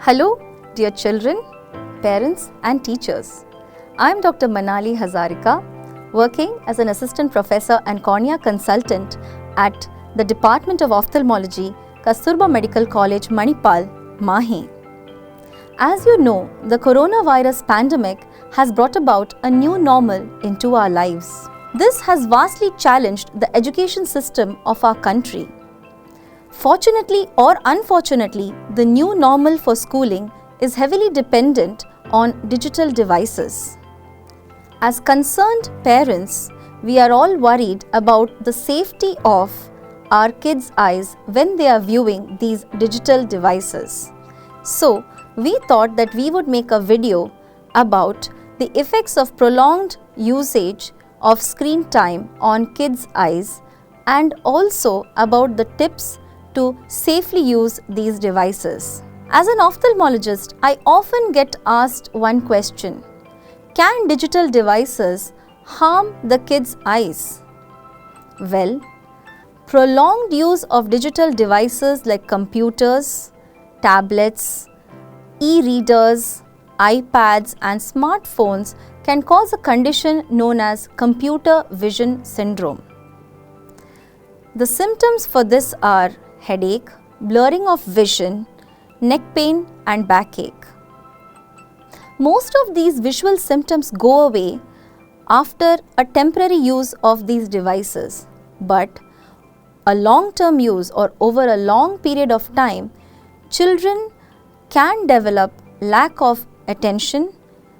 Hello, dear children, parents and teachers. I am Dr. Manali Hazarika, working as an assistant professor and cornea consultant at the Department of Ophthalmology, Kasturba Medical College, Manipal, Mahe. As you know, the coronavirus pandemic has brought about a new normal into our lives. This has vastly challenged the education system of our country. Fortunately or unfortunately, the new normal for schooling is heavily dependent on digital devices. As concerned parents, we are all worried about the safety of our kids' eyes when they are viewing these digital devices. So, we thought that we would make a video about the effects of prolonged usage of screen time on kids' eyes and also about the tips to safely use these devices. As an ophthalmologist, I often get asked one question: can digital devices harm the kids' eyes? Well, prolonged use of digital devices like computers, tablets, e-readers, iPads and smartphones can cause a condition known as computer vision syndrome. The symptoms for this are headache, blurring of vision, neck pain and backache. Most of these visual symptoms go away after a temporary use of these devices, but a long-term use or over a long period of time, children can develop lack of attention,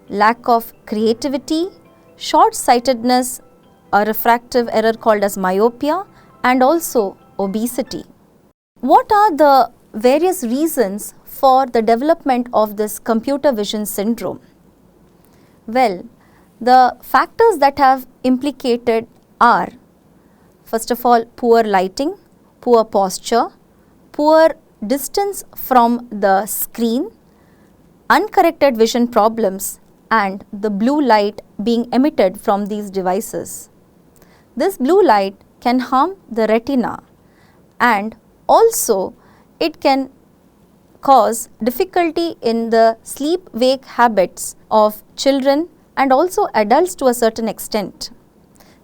lack of creativity, short-sightedness, a refractive error called as myopia, and also obesity. What are the various reasons for the development of this computer vision syndrome? Well, the factors that have implicated are, first of all, poor lighting, poor posture, poor distance from the screen, uncorrected vision problems, and the blue light being emitted from these devices. This blue light can harm the retina, and also it can cause difficulty in the sleep-wake habits of children and also adults to a certain extent.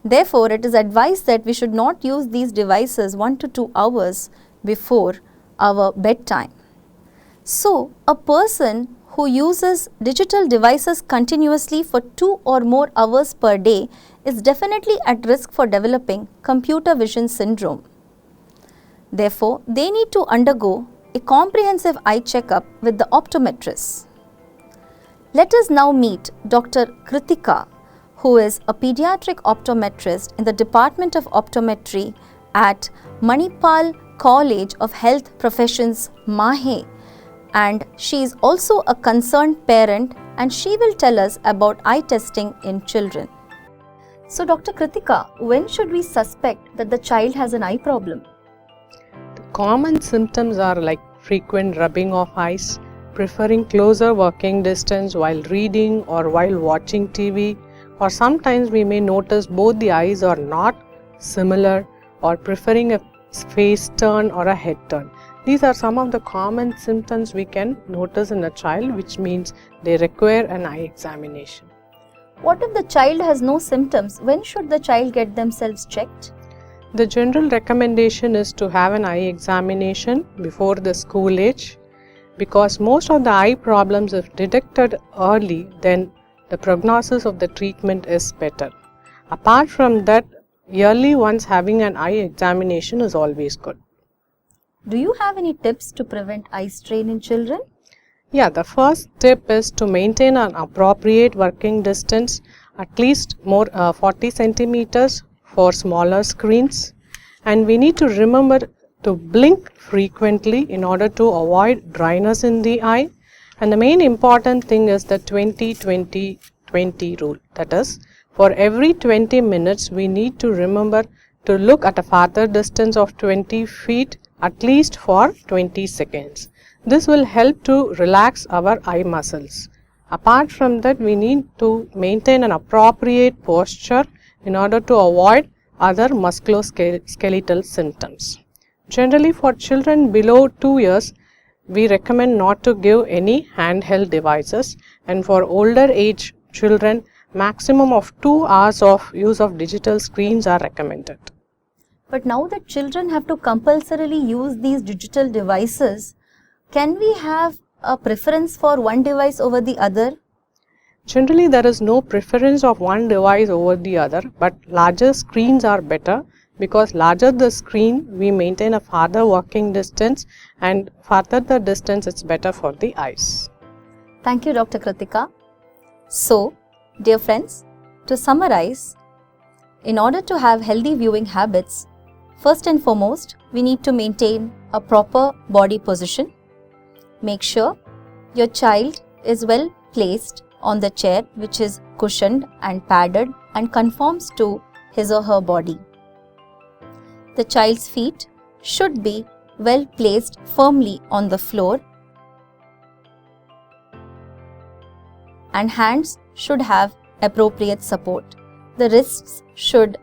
Therefore, it is advised that we should not use these devices 1 to 2 hours before our bedtime. So, a person who uses digital devices continuously for 2 or more hours per day is definitely at risk for developing computer vision syndrome. Therefore, they need to undergo a comprehensive eye checkup with the optometrist. Let us now meet Dr. Kritika, who is a pediatric optometrist in the Department of Optometry at Manipal College of Health Professions, Mahe, and she is also a concerned parent, and she will tell us about eye testing in children. So, Dr. Kritika, when should we suspect that the child has an eye problem? Common symptoms are like frequent rubbing of eyes, preferring closer working distance while reading or while watching TV, or sometimes we may notice both the eyes are not similar, or preferring a face turn or a head turn. These are some of the common symptoms we can notice in a child, which means they require an eye examination. What if the child has no symptoms? When should the child get themselves checked? The general recommendation is to have an eye examination before the school age, because most of the eye problems, if detected early, then the prognosis of the treatment is better. Apart from that, yearly once having an eye examination is always good. Do you have any tips to prevent eye strain in children? Yeah, the first tip is to maintain an appropriate working distance, at least 40 centimeters for smaller screens, and we need to remember to blink frequently in order to avoid dryness in the eye. And the main important thing is the 20-20-20 rule. That is, for every 20 minutes we need to remember to look at a farther distance of 20 feet at least for 20 seconds. This will help to relax our eye muscles. Apart from that, we need to maintain an appropriate posture in order to avoid other musculoskeletal symptoms. Generally, for children below 2 years, we recommend not to give any handheld devices, and for older age children, maximum of 2 hours of use of digital screens are recommended. But now that children have to compulsorily use these digital devices, can we have a preference for one device over the other? Generally, there is no preference of one device over the other, but larger screens are better, because larger the screen, we maintain a farther working distance, and farther the distance, it's better for the eyes. Thank you, Dr. Kritika. So, dear friends, to summarize, in order to have healthy viewing habits, first and foremost, we need to maintain a proper body position. Make sure your child is well placed on the chair, which is cushioned and padded and conforms to his or her body. The child's feet should be well placed firmly on the floor, and hands should have appropriate support. The wrists should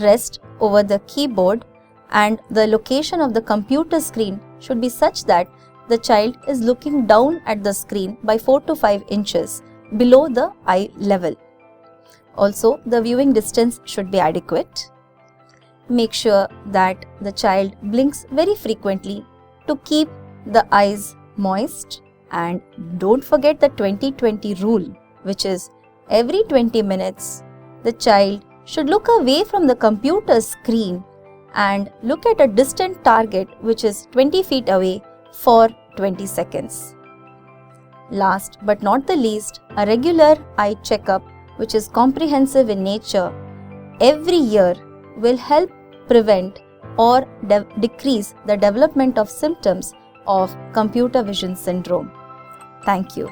rest over the keyboard, and the location of the computer screen should be such that the child is looking down at the screen by 4 to 5 inches below the eye level. Also, the viewing distance should be adequate. Make sure that the child blinks very frequently to keep the eyes moist, and don't forget the 20-20 rule, which is every 20 minutes the child should look away from the computer screen and look at a distant target which is 20 feet away for 20 seconds. Last but not the least, a regular eye checkup, which is comprehensive in nature, every year will help prevent or decrease the development of symptoms of computer vision syndrome. Thank you.